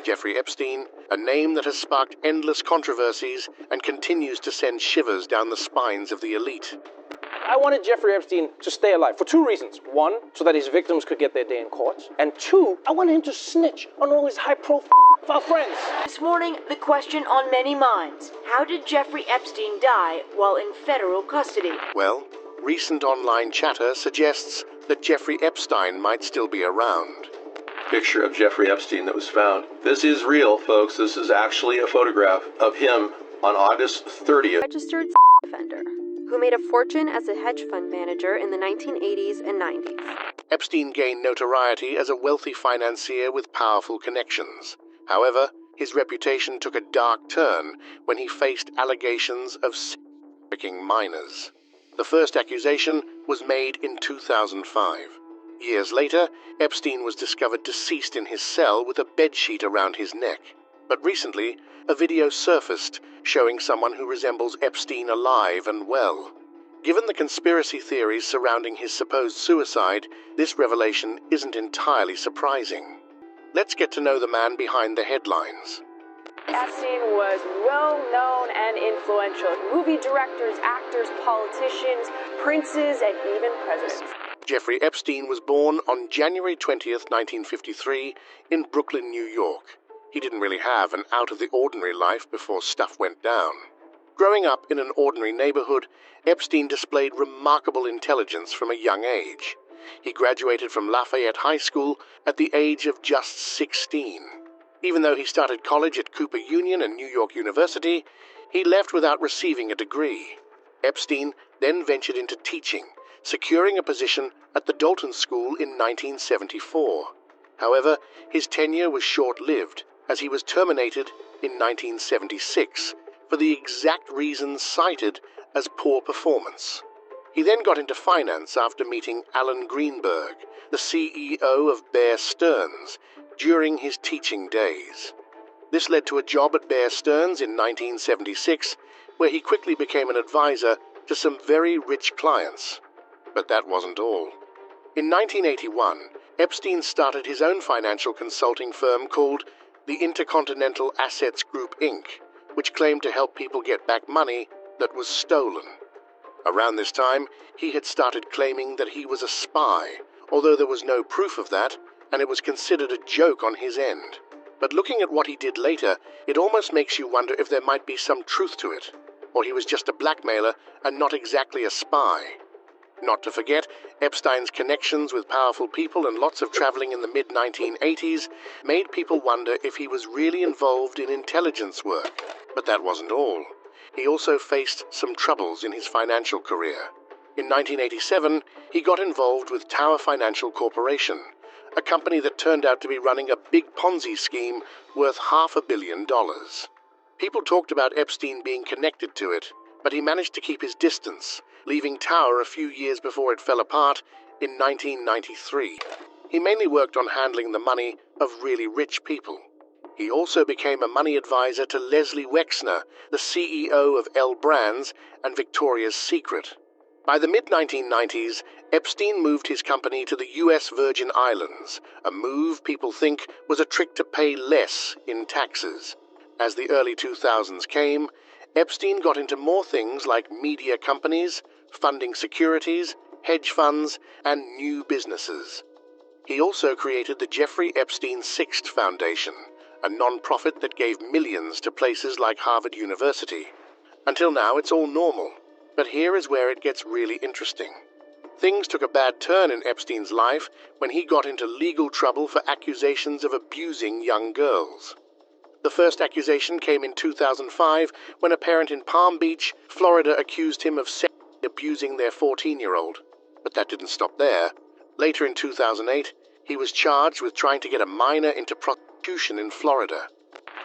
Jeffrey Epstein, a name that has sparked endless controversies and continues to send shivers down the spines of the elite. I wanted Jeffrey Epstein to stay alive for two reasons. One, so that his victims could get their day in court. And two, I wanted him to snitch on all his high-profile friends. This morning, the question on many minds. How did Jeffrey Epstein die while in federal custody? Well, recent online chatter suggests that Jeffrey Epstein might still be around. Picture of Jeffrey Epstein that was found. This is real, folks. This is actually a photograph of him on August 30th. Registered offender who made a fortune as a hedge fund manager in the 1980s and 90s. Epstein gained notoriety as a wealthy financier with powerful connections. However, his reputation took a dark turn when he faced allegations of trafficking minors. The first accusation was made in 2005. Years later, Epstein was discovered deceased in his cell with a bedsheet around his neck. But recently, a video surfaced showing someone who resembles Epstein alive and well. Given the conspiracy theories surrounding his supposed suicide, this revelation isn't entirely surprising. Let's get to know the man behind the headlines. Epstein was well-known and influential. Movie directors, actors, politicians, princes, and even presidents. Jeffrey Epstein was born on January 20th, 1953, in Brooklyn, New York. He didn't really have an out-of-the-ordinary life before stuff went down. Growing up in an ordinary neighborhood, Epstein displayed remarkable intelligence from a young age. He graduated from Lafayette High School at the age of just 16. Even though he started college at Cooper Union and New York University, he left without receiving a degree. Epstein then ventured into teaching, securing a position at the Dalton School in 1974. However, his tenure was short-lived, as he was terminated in 1976 for the exact reasons cited as poor performance. He then got into finance after meeting Alan Greenberg, the CEO of Bear Stearns, during his teaching days. This led to a job at Bear Stearns in 1976, where he quickly became an advisor to some very rich clients. But that wasn't all. In 1981, Epstein started his own financial consulting firm called the Intercontinental Assets Group, Inc., which claimed to help people get back money that was stolen. Around this time, he had started claiming that he was a spy, although there was no proof of that, and it was considered a joke on his end. But looking at what he did later, it almost makes you wonder if there might be some truth to it, or he was just a blackmailer and not exactly a spy. Not to forget, Epstein's connections with powerful people and lots of traveling in the mid-1980s made people wonder if he was really involved in intelligence work. But that wasn't all. He also faced some troubles in his financial career. In 1987, he got involved with Tower Financial Corporation, a company that turned out to be running a big Ponzi scheme worth $500 million. People talked about Epstein being connected to it, but he managed to keep his distance, leaving Tower a few years before it fell apart in 1993. He mainly worked on handling the money of really rich people. He also became a money advisor to Leslie Wexner, the CEO of L Brands and Victoria's Secret. By the mid-1990s, Epstein moved his company to the U.S. Virgin Islands, a move people think was a trick to pay less in taxes. As the early 2000s came, Epstein got into more things like media companies, funding securities, hedge funds, and new businesses. He also created the Jeffrey Epstein Sixth Foundation, a non-profit that gave millions to places like Harvard University. Until now, it's all normal, but here is where it gets really interesting. Things took a bad turn in Epstein's life when he got into legal trouble for accusations of abusing young girls. The first accusation came in 2005 when a parent in Palm Beach, Florida, accused him of sexually abusing their 14-year-old. But that didn't stop there. Later in 2008, he was charged with trying to get a minor into prostitution in Florida.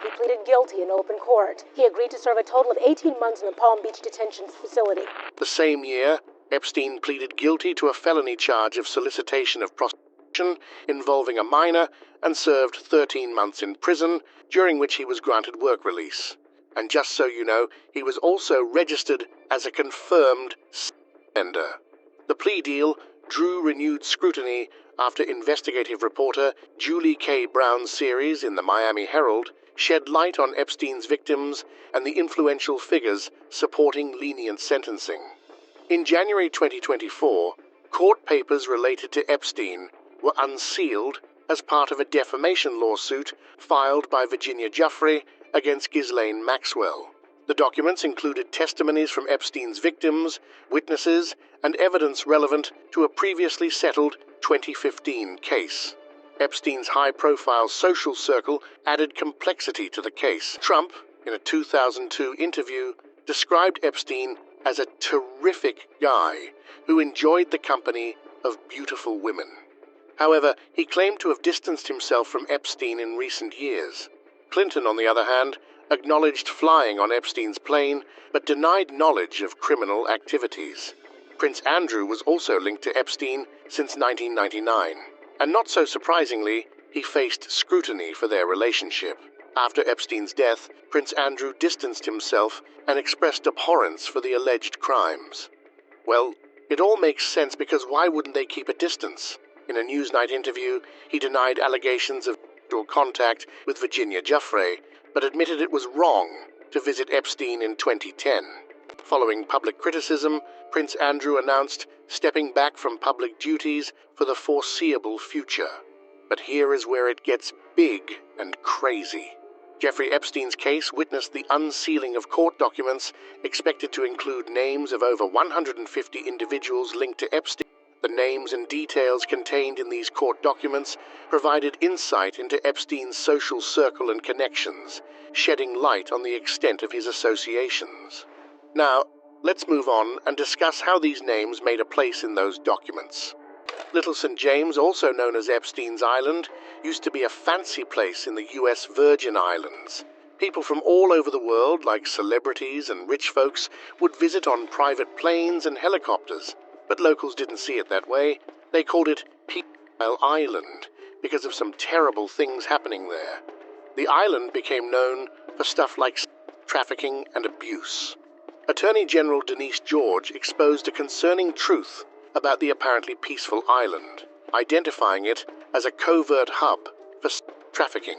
He pleaded guilty in open court. He agreed to serve a total of 18 months in the Palm Beach detention facility. The same year, Epstein pleaded guilty to a felony charge of solicitation of prostitution involving a minor and served 13 months in prison, during which he was granted work release. And just so you know, he was also registered as a confirmed sex offender. The plea deal drew renewed scrutiny after investigative reporter Julie K. Brown's series in the Miami Herald shed light on Epstein's victims and the influential figures supporting lenient sentencing. In January 2024, court papers related to Epstein were unsealed as part of a defamation lawsuit filed by Virginia Giuffre against Ghislaine Maxwell. The documents included testimonies from Epstein's victims, witnesses, and evidence relevant to a previously settled 2015 case. Epstein's high-profile social circle added complexity to the case. Trump, in a 2002 interview, described Epstein as a terrific guy who enjoyed the company of beautiful women. However, he claimed to have distanced himself from Epstein in recent years. Clinton, on the other hand, acknowledged flying on Epstein's plane, but denied knowledge of criminal activities. Prince Andrew was also linked to Epstein since 1999, and not so surprisingly, he faced scrutiny for their relationship. After Epstein's death, Prince Andrew distanced himself and expressed abhorrence for the alleged crimes. Well, it all makes sense, because why wouldn't they keep a distance? In a Newsnight interview, he denied allegations of sexual contact with Virginia Giuffre, but admitted it was wrong to visit Epstein in 2010. Following public criticism, Prince Andrew announced stepping back from public duties for the foreseeable future. But here is where it gets big and crazy. Jeffrey Epstein's case witnessed the unsealing of court documents expected to include names of over 150 individuals linked to Epstein. The names and details contained in these court documents provided insight into Epstein's social circle and connections, shedding light on the extent of his associations. Now, let's move on and discuss how these names made a place in those documents. Little St. James, also known as Epstein's Island, used to be a fancy place in the U.S. Virgin Islands. People from all over the world, like celebrities and rich folks, would visit on private planes and helicopters. But locals didn't see it that way. They called it Pedophile Island because of some terrible things happening there. The island became known for stuff like trafficking and abuse. Attorney General Denise George exposed a concerning truth about the apparently peaceful island, identifying it as a covert hub for trafficking.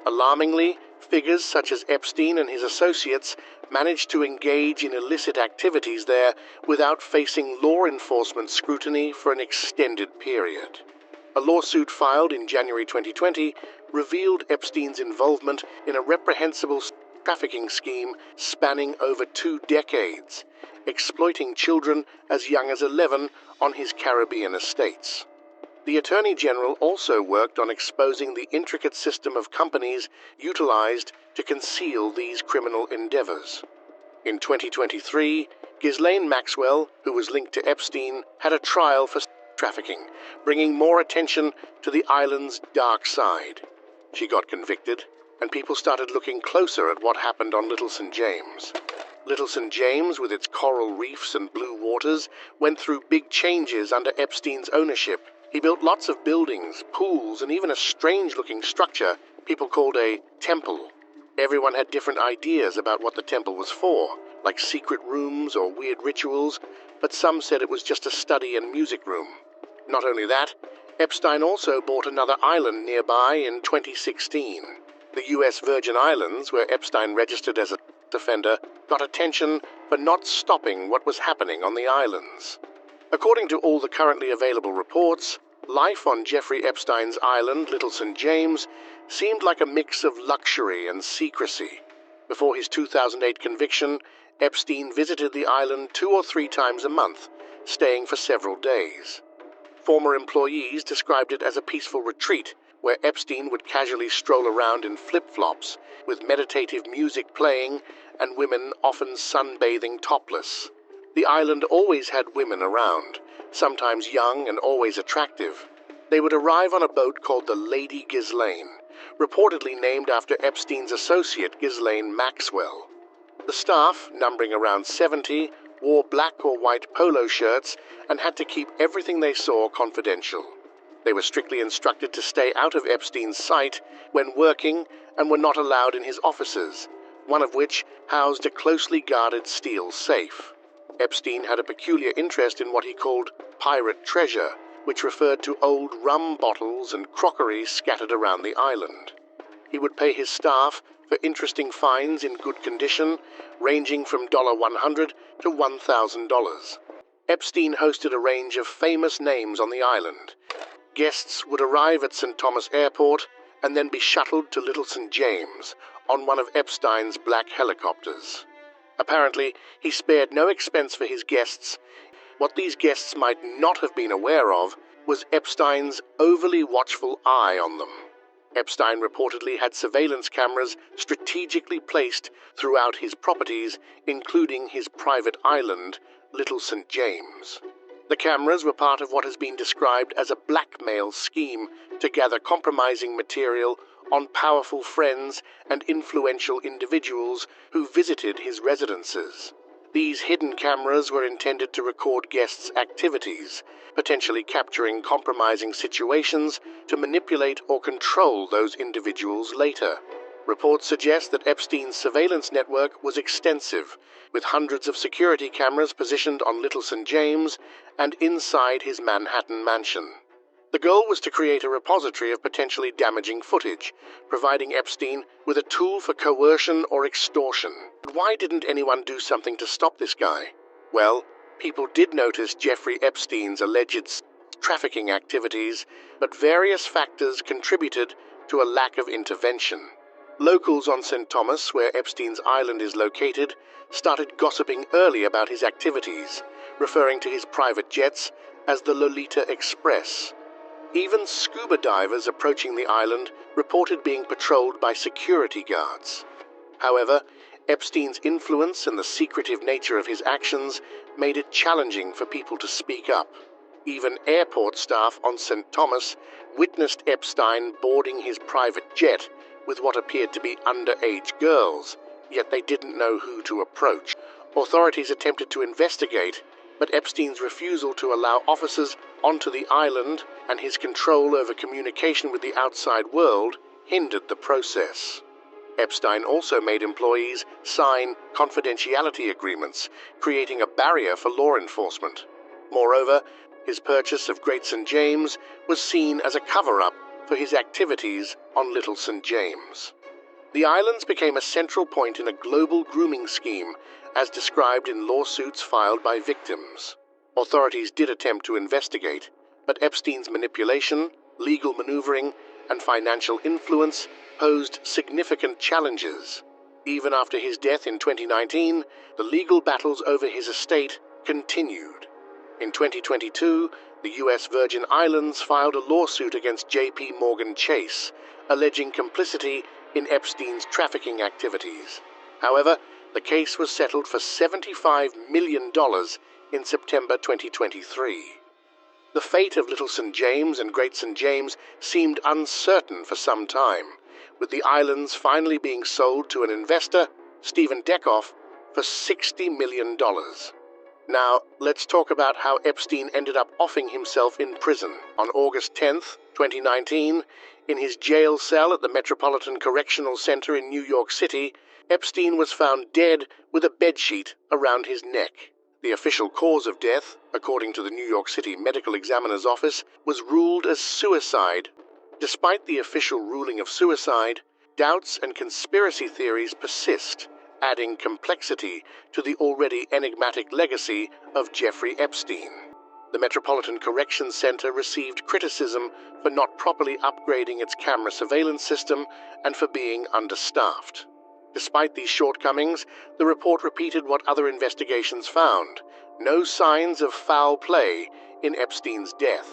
Alarmingly, figures such as Epstein and his associates managed to engage in illicit activities there without facing law enforcement scrutiny for an extended period. A lawsuit filed in January 2020 revealed Epstein's involvement in a reprehensible trafficking scheme spanning over 2 decades, exploiting children as young as 11 on his Caribbean estates. The Attorney General also worked on exposing the intricate system of companies utilized to conceal these criminal endeavors. In 2023, Ghislaine Maxwell, who was linked to Epstein, had a trial for trafficking, bringing more attention to the island's dark side. She got convicted, and people started looking closer at what happened on Little St. James. Little St. James, with its coral reefs and blue waters, went through big changes under Epstein's ownership. He built lots of buildings, pools, and even a strange-looking structure people called a temple. Everyone had different ideas about what the temple was for, like secret rooms or weird rituals, but some said it was just a study and music room. Not only that, Epstein also bought another island nearby in 2016. The U.S. Virgin Islands, where Epstein registered as a offender, got attention for not stopping what was happening on the islands. According to all the currently available reports, life on Jeffrey Epstein's island, Little St. James, seemed like a mix of luxury and secrecy. Before his 2008 conviction, Epstein visited the island 2 or 3 times a month, staying for several days. Former employees described it as a peaceful retreat where Epstein would casually stroll around in flip-flops, with meditative music playing and women often sunbathing topless. The island always had women around, sometimes young and always attractive. They would arrive on a boat called the Lady Ghislaine, reportedly named after Epstein's associate Ghislaine Maxwell. The staff, numbering around 70, wore black or white polo shirts and had to keep everything they saw confidential. They were strictly instructed to stay out of Epstein's sight when working and were not allowed in his offices, one of which housed a closely guarded steel safe. Epstein had a peculiar interest in what he called pirate treasure, which referred to old rum bottles and crockery scattered around the island. He would pay his staff for interesting finds in good condition, ranging from $100 to $1,000. Epstein hosted a range of famous names on the island. Guests would arrive at St. Thomas Airport and then be shuttled to Little St. James on one of Epstein's black helicopters. Apparently, he spared no expense for his guests. What these guests might not have been aware of was Epstein's overly watchful eye on them. Epstein reportedly had surveillance cameras strategically placed throughout his properties, including his private island, Little St. James. The cameras were part of what has been described as a blackmail scheme to gather compromising material on powerful friends and influential individuals who visited his residences. These hidden cameras were intended to record guests' activities, potentially capturing compromising situations to manipulate or control those individuals later. Reports suggest that Epstein's surveillance network was extensive, with hundreds of security cameras positioned on Little St. James and inside his Manhattan mansion. The goal was to create a repository of potentially damaging footage, providing Epstein with a tool for coercion or extortion. Why didn't anyone do something to stop this guy? Well, people did notice Jeffrey Epstein's alleged trafficking activities, but various factors contributed to a lack of intervention. Locals on St. Thomas, where Epstein's island is located, started gossiping early about his activities, referring to his private jets as the Lolita Express. Even scuba divers approaching the island reported being patrolled by security guards. However, Epstein's influence and the secretive nature of his actions made it challenging for people to speak up. Even airport staff on St. Thomas witnessed Epstein boarding his private jet with what appeared to be underage girls, yet they didn't know who to approach. Authorities attempted to investigate, but Epstein's refusal to allow officers onto the island and his control over communication with the outside world hindered the process. Epstein also made employees sign confidentiality agreements, creating a barrier for law enforcement. Moreover, his purchase of Great St. James was seen as a cover-up for his activities on Little St. James. The islands became a central point in a global grooming scheme, as described in lawsuits filed by victims. Authorities did attempt to investigate, but Epstein's manipulation, legal maneuvering, and financial influence posed significant challenges. Even after his death in 2019, the legal battles over his estate continued. In 2022, the U.S. Virgin Islands filed a lawsuit against J.P. Morgan Chase, alleging complicity in Epstein's trafficking activities. However, the case was settled for $75 million in September 2023. The fate of Little St. James and Great St. James seemed uncertain for some time, with the islands finally being sold to an investor, Stephen Dekoff, for $60 million. Now, let's talk about how Epstein ended up offing himself in prison. On August 10th, 2019, in his jail cell at the Metropolitan Correctional Center in New York City, Epstein was found dead with a bedsheet around his neck. The official cause of death, according to the New York City Medical Examiner's Office, was ruled as suicide. Despite the official ruling of suicide, doubts and conspiracy theories persist, adding complexity to the already enigmatic legacy of Jeffrey Epstein. The Metropolitan Corrections Center received criticism for not properly upgrading its camera surveillance system and for being understaffed. Despite these shortcomings, the report repeated what other investigations found: no signs of foul play in Epstein's death.